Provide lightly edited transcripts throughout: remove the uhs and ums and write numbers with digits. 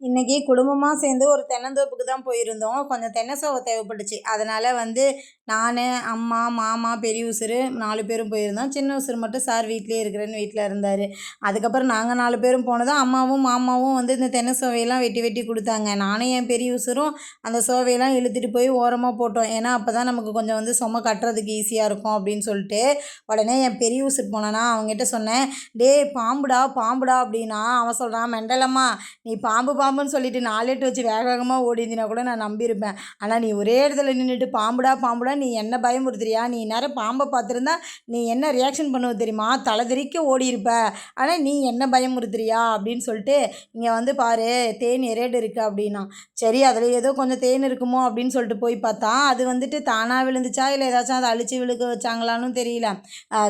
இன்றைக்கி குடும்பமாக சேர்ந்து ஒரு தென்னந்தோப்புக்கு தான் போயிருந்தோம். கொஞ்சம் தென்னை சோவை தேவைப்பட்டுச்சு. அதனால் நான், அம்மா, மாமா, பெரிய உசுரு 4 பேரும் போயிருந்தோம். சின்ன உசுரு மட்டும் சார் வீட்டிலே இருக்கிறேன்னு வீட்டில் இருந்தார். அதுக்கப்புறம் நாங்கள் 4 பேரும் போனதும் அம்மாவும் மாமாவும் இந்த தென்னை சோவையெல்லாம் வெட்டி வெட்டி கொடுத்தாங்க. நானும் என் பெரிய உசுரும் அந்த சோவையெல்லாம் இழுத்துட்டு போய் ஓரமாக போட்டோம். ஏன்னா அப்போ தான் நமக்கு கொஞ்சம் சுமை கட்டுறதுக்கு ஈஸியாக இருக்கும் அப்படின்னு சொல்லிட்டு. உடனே என் பெரிய உசுரு போனேன்னா அவங்ககிட்ட சொன்னேன், டேய் பாம்புடா பாம்புடா அப்படின்னா அவன் சொல்கிறான், மெண்டலம்மா நீ பாம்புன்னு சொல்லிட்டு 4 எட்டு வச்சு வேக வேகமாக ஓடிந்தினா கூட நான் நம்பியிருப்பேன். ஆனால் நீ ஒரே இடத்துல நின்றுட்டு பாம்புடா நீ என்ன பயமுறுத்துறியா? நீ நேரம் பாம்பை பார்த்துருந்தா நீ என்ன ரியாக்ஷன் பண்ணுவ தெரியுமா? தலை தெறிக்க ஓடியிருப்ப. ஆனால் நீ என்ன பயமுறுத்துறியா அப்படின்னு சொல்லிட்டு, இங்கே பாரு தேன் எரேடு இருக்குது அப்படின்னா. சரி அதில் ஏதோ கொஞ்சம் தேன் இருக்குமோ அப்படின்னு சொல்லிட்டு போய் பார்த்தா அது தானாக விழுந்துச்சா இல்லை ஏதாச்சும் அதை அழிச்சு விழுக்க வச்சாங்களான்னு தெரியல.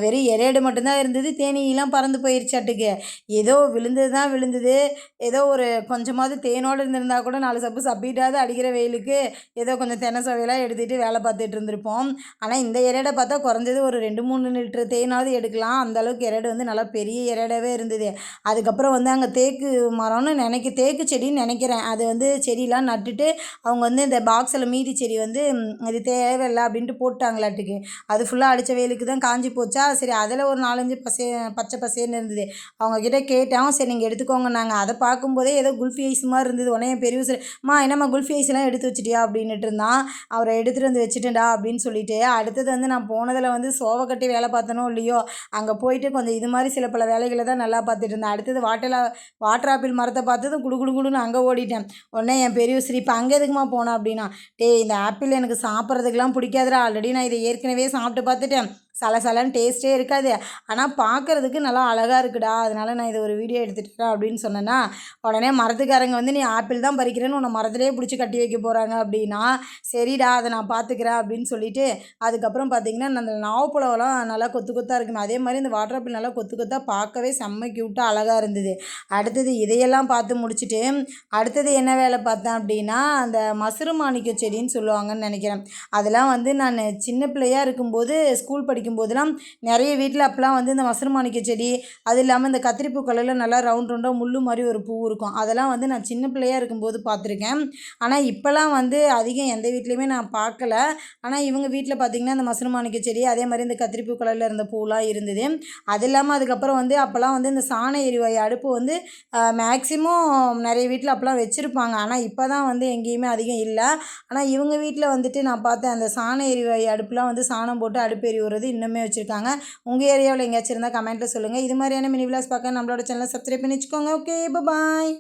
வெறும் எரேடு மட்டும்தான் இருந்தது. தேனீலாம் பறந்து போயிடுச்சாட்டுக்கு. ஏதோ விழுந்தது தான் விழுந்தது. ஏதோ ஒரு கொஞ்சமாவது தேனோடு இருந்திருந்தா கூட 4 சப்பு சப்பிட்டாவது அடிக்கிற வெயிலுக்கு ஏதோ கொஞ்சம் தென்னை சவையெல்லாம் எடுத்துகிட்டு வேலை பார்த்துட்டு இருந்திருப்போம். ஆனால் இந்த எரேடை பார்த்தா குறைஞ்சது ஒரு 2-3 லிட்டர் தேனாவது எடுக்கலாம். அந்தளவுக்கு எரேடு நல்லா பெரிய எரேடாகவே இருந்தது. அதுக்கப்புறம் அங்கே தேக்கு மரம்னு தேக்கு செடின்னு நினைக்கிறேன். அது செடியெலாம் நட்டுட்டு அவங்க இந்த பாக்ஸில் மீதி செடி இது தேவையில்லை அப்படின்ட்டு போட்டாங்களாட்டுக்கு. அது ஃபுல்லாக அடித்த வெயிலுக்கு தான் காஞ்சி போச்சா. சரி அதில் ஒரு 4-5 பச்சை பசேன்னு இருந்தது. அவங்கக்கிட்ட கேட்டோம், சரி நீங்கள் எடுத்துக்கோங்க. நாங்கள் அதை பார்க்கும்போதே ஏதோ குல்ஃபி ஐஸ் மாதிரி இருந்தது. உடனே என் பெரிய அம்மா என்னம்மா குல்ஃபி ஐஸ்லாம் எடுத்து வச்சிட்டியா அப்படின்னுட்டு இருந்தான். அவரை எடுத்துகிட்டு வந்து வச்சுட்டேன்டா அப்படின்னு சொல்லிட்டு. அடுத்தது நான் போனதில் சோவை கட்டி வேலை பார்த்தனோ இல்லையோ, அங்கே போயிட்டு கொஞ்சம் இது மாதிரி சில பல வேலைகளை தான் நல்லா பார்த்துட்டு இருந்தேன். அடுத்தது வாட்டர் ஆப்பிள் மரத்தை பார்த்ததும் குடுன்னு அங்கே ஓடிட்டேன். உடனே என் பெரிய இப்போ அங்கே எதுக்குமா போனேன் அப்படின்னா, டேய் இந்த ஆப்பிள் எனக்கு சாப்பிட்றதுக்கெலாம் பிடிக்காதுடா, ஆல்ரெடி நான் இதை ஏற்கனவே சாப்பிட்டு பார்த்துட்டேன், சலசலன்னு டேஸ்ட்டே இருக்காது, ஆனால் பார்க்குறதுக்கு நல்லா அழகாக இருக்குடா, அதனால் நான் இதை ஒரு வீடியோ எடுத்துகிட்டேன் அப்படின்னு சொன்னேன்னா, உடனே மரத்துக்காரங்க நீ ஆப்பிள் தான் பறிக்கிறேன்னு உன்னை மரத்துலேயே பிடிச்சி கட்டி வைக்க போகிறாங்க அப்படின்னா, சரிடா அதை நான் பார்த்துக்கிறேன் அப்படின்னு சொல்லிட்டு. அதுக்கப்புறம் பார்த்திங்கன்னா அந்த நாவப்பழம்லாம் நல்லா கொத்து கொத்தாக இருக்குமே, அதே மாதிரி இந்த வாட்டர் ஆப்பிள் நல்லா கொத்து கொத்தாக பார்க்கவே செம்ம க்யூட்டாக அழகாக இருந்தது. அடுத்தது இதையெல்லாம் பார்த்து முடிச்சுட்டு அடுத்தது என்ன வேலை பார்த்தேன் அப்படின்னா, அந்த மசுறு மாணிக்க செடின்னு சொல்லுவாங்கன்னு நினைக்கிறேன். அதெல்லாம் நான் சின்ன பிள்ளையாக இருக்கும்போது ஸ்கூல் படிக்கும்போதெல்லாம் நிறைய வீட்டில் அப்போலாம் இந்த மசுறு மாணிக்க செடி, அது இல்லாமல் இந்த கத்திரிப்பூ கலரில் நல்லா ரவுண்டாக முள்ளு மாதிரி ஒரு பூ இருக்கும். அதெல்லாம் நான் சின்ன பிள்ளையாக இருக்கும்போது பார்த்துருக்கேன். ஆனால் இப்போலாம் அதிகம் எந்த வீட்லேயுமே நான் பார்க்கல. ஆனால் இவங்க வீட்டில் பார்த்திங்கன்னா இந்த மசுறு மாணிக்க செடி, அதே மாதிரி இந்த கத்திரிப்பூ கலரில் இருந்த பூலாம் இருந்தது. அது இல்லாமல் அதுக்கப்புறம் அப்போலாம் இந்த சாண எரிவாயு அடுப்பு மேக்ஸிமம் நிறைய வீட்டில் அப்போலாம் வச்சுருப்பாங்க. ஆனால் இப்போ தான் எங்கேயுமே அதிகம் இல்லை. ஆனால் இவங்க வீட்டில் நான் பார்த்தேன் அந்த சாண எரிவாயு அடுப்புலாம் சாணம் போட்டு அடுப்பு எரிவுறது இன்னுமே வச்சுருக்காங்க. உங்கள் ஏரியாவில் எங்கேயாச்சும் இருந்தால் கமெண்ட்டில் சொல்லுங்கள். இது மாதிரியான மினி விலாஸ் பார்க்க நம்மளோட சேனலை சப்ஸ்கிரைப் பண்ணி வச்சுக்கோங்க. ஓகே, பாய்.